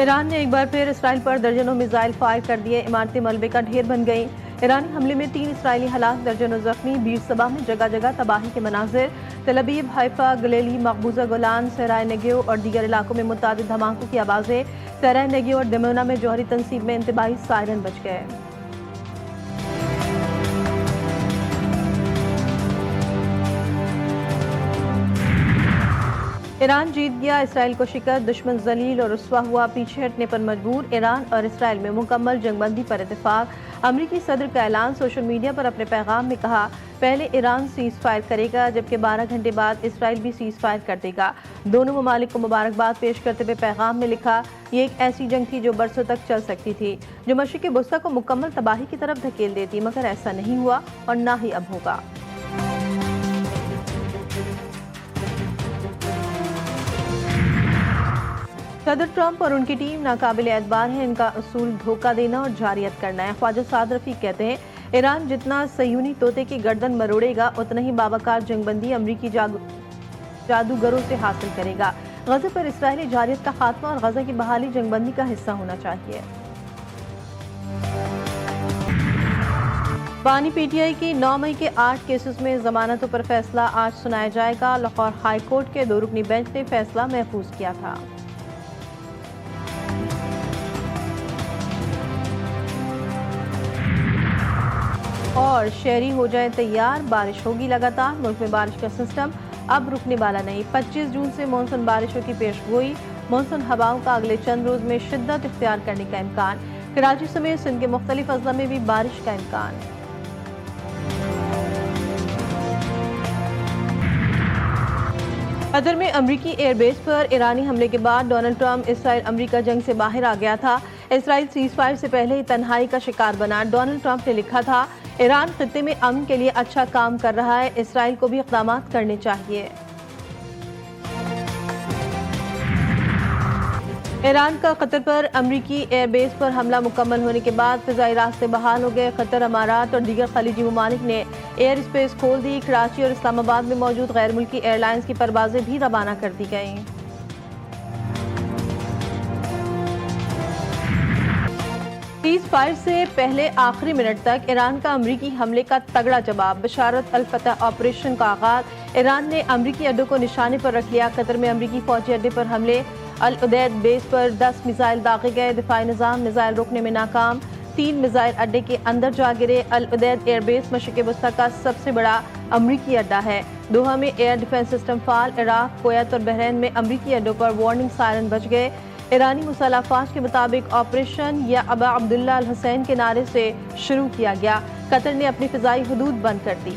Iran ने एक बार फिर इसराइल पर दर्जनों मिसाइल फायर कर दिए। इमारतें मलबे का ढेर बन गईं। ईरानी हमले में 3 इसराइली हलाक, दर्जनों जख्मी। बीर सबा में जगह जगह तबाही के मनाजिर। तेल अवीव, हैफा, गलीली, मकबूजा गोलान, सहराए नेगेव और दीगर इलाकों में मुतादिद धमाकों की आवाज़ें। सहराए नेगेव और दिमोना में जौहरी तनसीब में इंतबाही सायरन बज गए। ईरान जीत गया, इसराइल को शिकस्त। दुश्मन जलील और रुस्वा हुआ, पीछे हटने पर मजबूर। ईरान और इसराइल में मुकम्मल जंगबंदी पर इत्तेफाक। अमरीकी सदर का ऐलान। सोशल मीडिया पर अपने पैगाम में कहा, पहले ईरान सीज फायर करेगा, जबकि 12 घंटे बाद इसराइल भी सीज फायर कर देगा। दोनों ममालिक को मुबारकबाद पेश करते हुए पैगाम में लिखा, ये एक ऐसी जंग थी जो बरसों तक चल सकती थी, जो मशरिक़ वुस्ता को मुकम्मल तबाही की तरफ धकेल देती, मगर ऐसा नहीं हुआ और ना ही अब होगा। सदर ट्रंप और उनकी टीम नाकाबिल एतबार है। इनका असूल धोखा देना और जारियत करना है। ख्वाजा साद रफीक कहते हैं, ईरान जितना सयूनी तोते की गर्दन मरोड़ेगा, उतना ही बावकार जंगबंदी अमरीकी जादूगरों से हासिल करेगा। गज़ा पर इसराइली जारियत का खात्मा और गज़ा की बहाली जंगबंदी का हिस्सा होना चाहिए। बानी पीटीआई की 9 मई के 8 केसेस में जमानतों पर फैसला आज सुनाया जाएगा। लाहौर हाई कोर्ट के 2 रुकनी बेंच ने फैसला महफूज किया था। और शहरी हो जाए तैयार, बारिश होगी लगातार। मुल्क में बारिश का सिस्टम अब रुकने वाला नहीं। 25 जून से मानसून बारिशों की पेशगोई। मानसून हवाओं का अगले चंद रोज में शिद्दत इख्तियार करने का इम्कान। कराची समेत सिंध के मुख्तलिफ अजला में भी बारिश का इम्कान। कतर में अमरीकी एयरबेस पर ईरानी हमले के बाद डोनाल्ड ट्रंप इसराइल अमरीका जंग से बाहर आ गया था। इसराइल सीज फायर से पहले ही तन्हाई का शिकार बना। डोनाल्ड ट्रंप ने लिखा था, ईरान खित्ते में अमन के लिए अच्छा काम कर रहा है, इसराइल को भी इक़दाम करने चाहिए। ईरान का कतर पर अमरीकी एयरबेस पर हमला मुकम्मल होने के बाद फ़िज़ाई रास्ते बहाल हो गए। कतर, अमारात और दीगर खलीजी ममालिक ने एयर स्पेस खोल दी। कराची और इस्लामाबाद में मौजूद गैर मुल्की एयरलाइंस की परवाजें भी रवाना कर दी गईं। सीज फायर से पहले आखिरी मिनट तक ईरान का अमरीकी हमले का तगड़ा जवाब। बशारत अल फतह ऑपरेशन का आगाज। ईरान ने अमरीकी अड्डों को निशाने पर रख लिया। कतर में अमरीकी फौजी अड्डे पर हमले। अल उदैद बेस पर 10 मिसाइल दागे गए। दिफाई निज़ाम मिसाइल रोकने में नाकाम। 3 मिसाइल अड्डे के अंदर जा गिरे। अल उदैद एयरबेस मशरिक़ वुस्ता का सबसे बड़ा अमरीकी अड्डा है। दोहा में एयर डिफेंस सिस्टम फाल। इराक, कुवैत और बहरीन में अमरीकी अड्डों पर वार्निंग सायरन बज गए। ईरानी मुसल्लह अफ़वाज के मुताबिक ऑपरेशन या अबा अब्दुल्ला अल हुसैन के नारे से शुरू किया गया। कतर ने अपनी फ़िज़ाई हदूद बंद कर दी।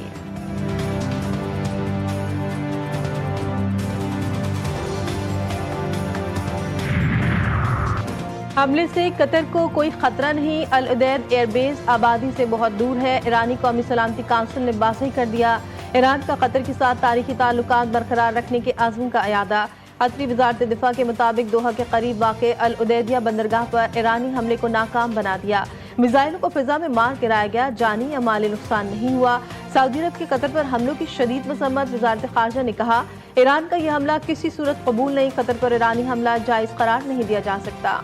हमले से कतर को कोई खतरा नहीं। अल उदैद एयरबेस आबादी से बहुत दूर है। ईरानी कौमी सलामती काउंसिल ने वाज़ेह कर दिया, ईरान का कतर के साथ तारीखी ताल्लुकात बरकरार रखने के आज़म का अयादा। कतरी वज़ारत दिफा के मुताबिक दोहा के करीब वाक़े अल उदैदिया बंदरगाह पर ईरानी हमले को नाकाम बना दिया। मिसाइलों को फिजा में मार गिराया गया। जानी या माली नुकसान नहीं हुआ। सऊदी अरब के कतर पर हमलों की शदीद मसम्मत। वज़ारत ख़ारजा ने कहा, ईरान का यह हमला किसी सूरत कबूल नहीं। कतर पर ईरानी हमला जायज़ करार नहीं दिया जा सकता।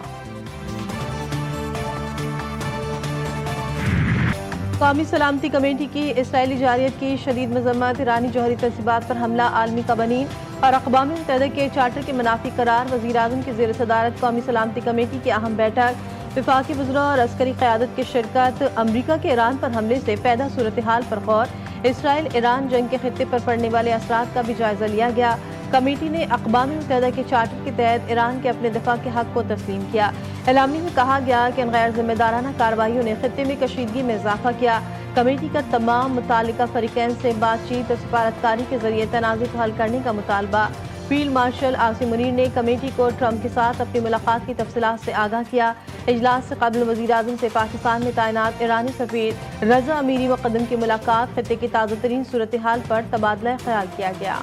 कौमी सलामती कमेटी की इसराइली जारियत की शदीद मजम्मत। ईरानी जौहरी तंसीबात पर हमला आलमी कवानीन और अक़वाम मुत्तहिदा के चार्टर के मुनाफी करार। वज़ीर आज़म की ज़ेर सदारत कौमी सलामती कमेटी की अहम बैठक। विफाकी वज़रा और अस्करी क़यादत की शिरकत। अमरीका के ईरान पर हमले से पैदा सूरत हाल पर गौर। इसराइल ईरान जंग के खित्ते पर पड़ने वाले असरात का भी जायज़ा लिया गया। कमेटी ने अक़वाम मुत्तहिदा के चार्टर के तहत ईरान के अपने दफ़ा के हक़ को तस्लीम किया। एलामी में कहा गया कि इन गैर जिम्मेदाराना कार्रवाइयों ने खित्ते में कशीदगी में इजाफा किया। कमेटी का तमाम मुतालिका फरीकैन से बातचीत और सफारतकारी के जरिए तनाज़े को हल करने का मुतालबा। फील्ड मार्शल आसिम मुनीर ने कमेटी को ट्रंप के साथ अपनी मुलाकात की तफसीलात से आगाह किया। इजलास से कबल वज़ीर आज़म से पाकिस्तान में तैनात ईरानी सफ़ीर रज़ा अमीरी मुक़द्दम की मुलाकात। खित्ते की ताज़ा तरीन सूरत हाल पर तबादला ख्याल किया गया।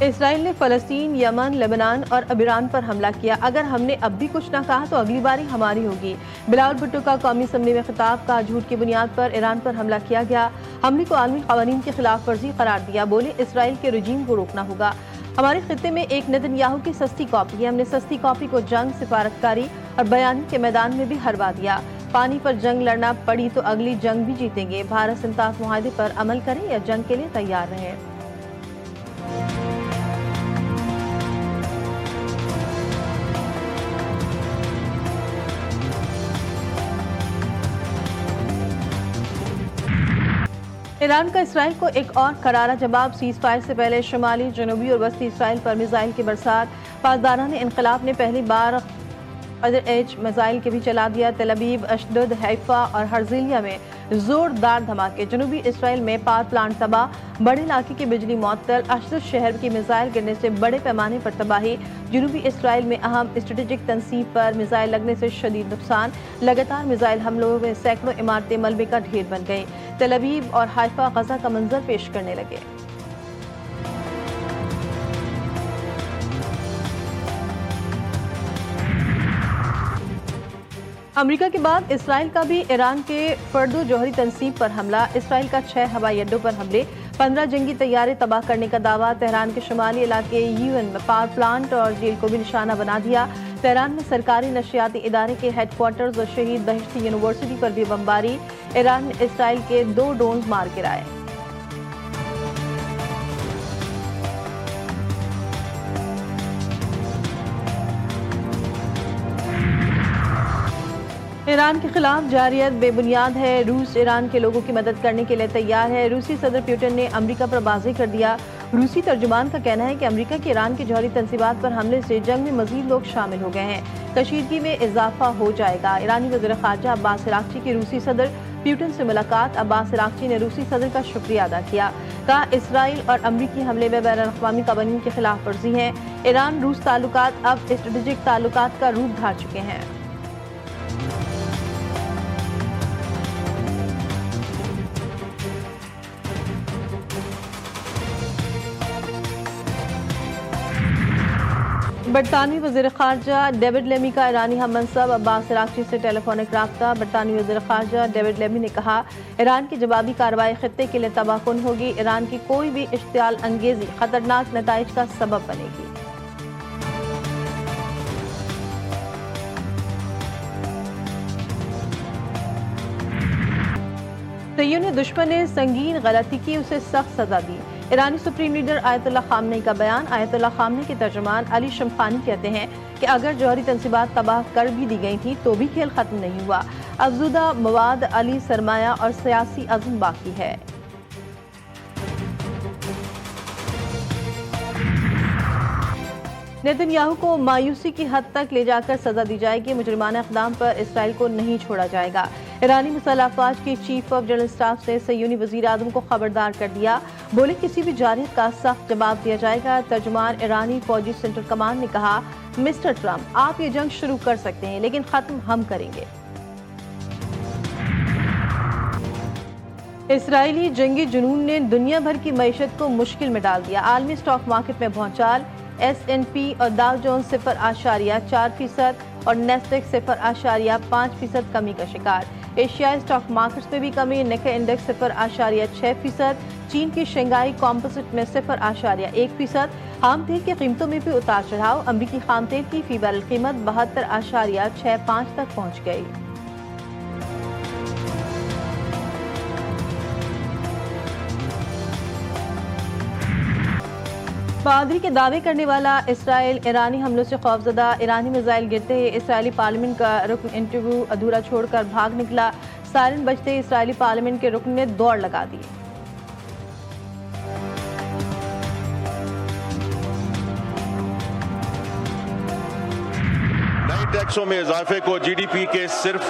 इसराइल ने फ़लस्तीन, यमन, लेबनान और अब ईरान पर हमला किया। अगर हमने अब भी कुछ ना कहा तो अगली बारी हमारी होगी। बिलावल भुट्टो का कौमी असम्बली में खिताब का झूठ की बुनियाद पर ईरान पर हमला किया गया। हमले को आलमी क़वानीन की खिलाफ वर्जी करार दिया। बोले इसराइल के रजीम को रोकना होगा। हमारे खित्ते में एक नेतन्याहू की सस्ती कॉपी है। हमने सस्ती कॉपी को जंग, सिफारतकारी और बयानी के मैदान में भी हरवा दिया। पानी पर जंग लड़ना पड़ी तो अगली जंग भी जीतेंगे। भारत से इम्ताज मुआहदे पर अमल करें या जंग के लिए तैयार रहें। ईरान का इसराइल को एक और करारा जवाब। सीज फायर से पहले शुमाली, जनूबी और वस्ती इसराइल पर मिसाइल की बरसात। पासदारान इनकलाब ने पहली बार एच मिसाइल के भी चला दिया। तेल अवीव, अशदद, हैफा और हर्जिलिया में जोरदार धमाके। जनूबी इसराइल में पावर प्लांट तबाह। बड़े इलाके की बिजली मुअत्तल। अशदद शहर की मिसाइल गिरने से बड़े पैमाने पर तबाही। जनूबी इसराइल में अहम स्ट्रेटेजिक तंसीब पर मिसाइल लगने से शदीद नुकसान। लगातार मिसाइल हमलों में सैकड़ों इमारतें मलबे का ढेर बन गई। तेल अवीव और हैफा गजा का मंजर पेश करने लगे। अमेरिका के बाद इसराइल का भी ईरान के फर्दो जौहरी तंसीब पर हमला। इसराइल का 6 हवाई अड्डों पर हमले। 15 जंगी तैयारे तबाह करने का दावा। तेहरान के शुमाली इलाके यूएन में पावर प्लांट और जेल को भी निशाना बना दिया। तेहरान में सरकारी नशियाती इदारे के हेडक्वार्टर्स और शहीद बहिश्ती यूनिवर्सिटी पर भी बमबारी। ईरान ने इसराइल के 2 ड्रोन मार गिराए। ईरान के खिलाफ जारियत बेबुनियाद है। रूस ईरान के लोगों की मदद करने के लिए तैयार है। रूसी सदर पुतिन ने अमेरिका पर बाजी कर दिया। रूसी तर्जुमान का कहना है कि अमेरिका के ईरान के जौहरी तंसीबात पर हमले से जंग में मजीद लोग शामिल हो गए हैं। कशीदगी में इजाफा हो जाएगा। ईरानी वज़ीर ख़ारजा अब्बास अराग़ची की रूसी सदर पुतिन से मुलाकात। अब्बास अराग़ची ने रूसी सदर का शुक्रिया अदा किया। कहा इसराइल और अमरीकी हमले में बैनुल-अक़वामी क़वानीन की खिलाफ वर्जी है। ईरान रूस ताल्लुकात अब स्ट्रेटेजिक ताल्लुकात का रूप धार चुके हैं। बरतानवी वज़ीर ख़ारजा डेविड लेमी का ईरानी हम मनसब अब्बास अराग़ची से टेलीफोनिक राब्ता। बरतानवी वज़ीर ख़ारजा डेविड लेमी ने कहा ईरान की जवाबी कार्रवाई खित्ते के लिए तबाहकुन होगी। ईरान की कोई भी इश्तियाल अंगेज़ी खतरनाक नताइज का सबब बनेगी। तैय्यूर ने दुश्मन ने संगीन गलती की, उसे सख्त सजा दी। ईरानी सुप्रीम लीडर आयतुल्लाह खामनेई का बयान। आयतुल्लाह खामनेई के तर्जुमान अली शमखानी कहते हैं कि अगर जौहरी तंसीबात तबाह कर भी दी गई थी तो भी खेल खत्म नहीं हुआ। अफजूदा मवाद, अली सरमाया और सियासी अज़्म बाकी है। नेतन्याहू को मायूसी की हद तक ले जाकर सजा दी जाएगी। मुजरिमाना इक़दाम पर इसराइल को नहीं छोड़ा जाएगा। ईरानी मुसल्लह अफ़वाज के चीफ ऑफ जनरल स्टाफ ने सयूनी वज़ीर आज़म को खबरदार कर दिया। बोले किसी भी जारियत का सख्त जवाब दिया जाएगा। तर्जुमान ईरानी फौजी सेंट्रल कमांड ने कहा मिस्टर ट्रंप आप ये जंग शुरू कर सकते हैं लेकिन खत्म हम करेंगे। इसराइली जंगी जुनून ने दुनिया भर की मईशत को मुश्किल में डाल दिया। आलमी स्टॉक मार्केट में भौचाल। S&P और डाउ जोन्स 0.4% और नेस्डेक 0.5% कमी का शिकार। एशियाई स्टॉक मार्केट्स में भी कमी। निक्के इंडेक्स 0.6%। चीन की शंघाई कॉम्पोजिट में 0.1%। खाम तेल की कीमतों में भी उतार चढ़ाव। अमरीकी खाम तेल की फी बैरल कीमत 72.65 तक पहुंच गई। बहादुरी के दावे करने वाला इसराइल ईरानी हमलों से खौफजदा। ईरानी मिसाइल गिरते ही इसराइली पार्लियामेंट का रुकन इंटरव्यू अधूरा छोड़कर भाग निकला। सायरन बजते ही इसराइली पार्लियामेंट के रुकन ने दौड़ लगा दी। नए टैक्सों में इजाफे को GDP के सिर्फ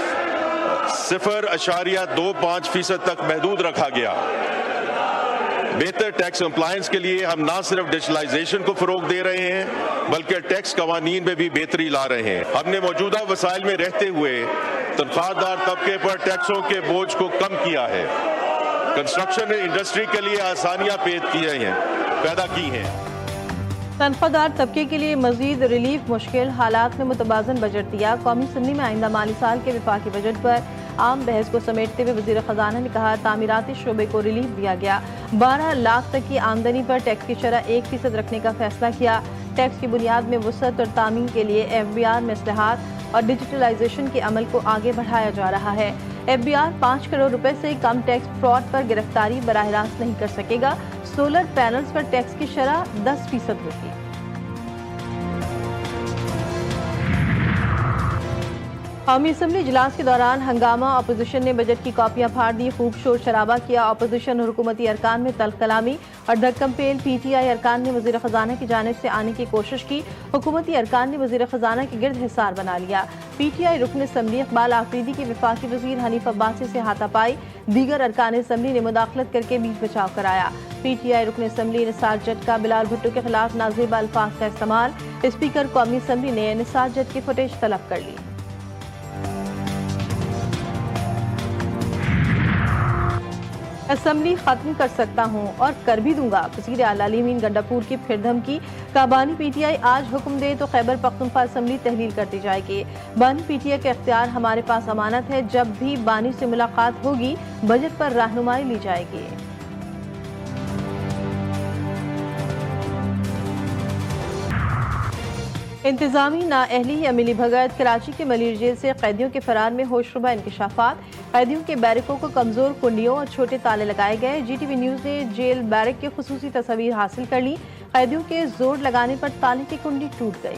0.25% तक महदूद रखा गया। बेहतर टैक्स कंप्लायंस के लिए हम न सिर्फ डिजिटलाइजेशन को फरोग दे रहे हैं बल्कि टैक्स कवानीन में भी बेहतरी ला रहे हैं। हमने मौजूदा वसाइल में रहते हुए तनख्वाहदार तबके पर टैक्सों के बोझ को कम किया है। कंस्ट्रक्शन इंडस्ट्री के लिए आसानियां पैदा की हैं। तनख्वाहदार तबके के लिए मजीद रिलीफ मुश्किल हालात में मुतबाजन बजट दिया। कौमी असम्बली में आइंदा माली साल के विफाकी बजट पर आम बहस को समेटते हुए वजीर खजाना ने कहा, तामीराती शोबे को रिलीफ दिया गया। 12 लाख तक की आमदनी पर टैक्स की शरह 1% रखने का फैसला किया। टैक्स की बुनियाद में वसअत और तामीन के लिए FBR में इस्लाहात और डिजिटलाइजेशन के अमल को आगे बढ़ाया जा रहा है। FBR 5 करोड़ रुपए से कम टैक्स फ्रॉड पर गिरफ्तारी बराह रास्त नहीं कर सकेगा। सोलर पैनल्स पर टैक्स की शरह 10% होगी। कौमी असम्बली इजलास के दौरान हंगामा, अपोजिशन ने बजट की कॉपियां फाड़ दी, खूब शोर शराबा किया। अपोजिशन और हुकूमती अरकान में तल्ख कलामी और धक्कम पेल। PTI अरकान ने वजीर खजाना की जानिब से आने की कोशिश की। हुकूमती अरकान ने वजीर खजाना के गिर्द हिसार बना लिया। PTI रुकन असम्बली इकबाल आफरीदी की वफाकी वजीर हनीफ अब्बासी से हाथापाई। दीगर अरकान असम्बली ने मुदाखलत करके बीच बचाव कराया। PTI रुकन असम्बली निसार जट का बिलाल भुट्टो के खिलाफ नाज़ेब अल्फाज का इस्तेमाल। स्पीकर कौमी असम्बली ने निसार जट की फुटेज तलब कर ली। असम्बली खत्म कर सकता हूँ और कर भी दूंगा, वज़ीर आला लीमीन गंडापुर की फिर धमकी। का बानी PTI आज हुक्म दे तो खैबर पख्तूनख्वा असम्बली तहलील कर दी जाएगी। बानी PTI के इख्तियार हमारे पास अमानत है, जब भी बानी से मुलाकात होगी बजट पर रहनुमाई ली जाएगी। इंतजामी नाअहली या मिली भगत। कराची के मलीर जेल से कैदियों के फरार में होशरुबा इंकशाफात। कैदियों के बैरकों को कमजोर कुंडियों और छोटे ताले लगाए गए। GTV न्यूज ने जेल बैरक की खुसूसी तस्वीर हासिल कर ली। कैदियों के जोर लगाने पर ताले की कुंडी टूट गई।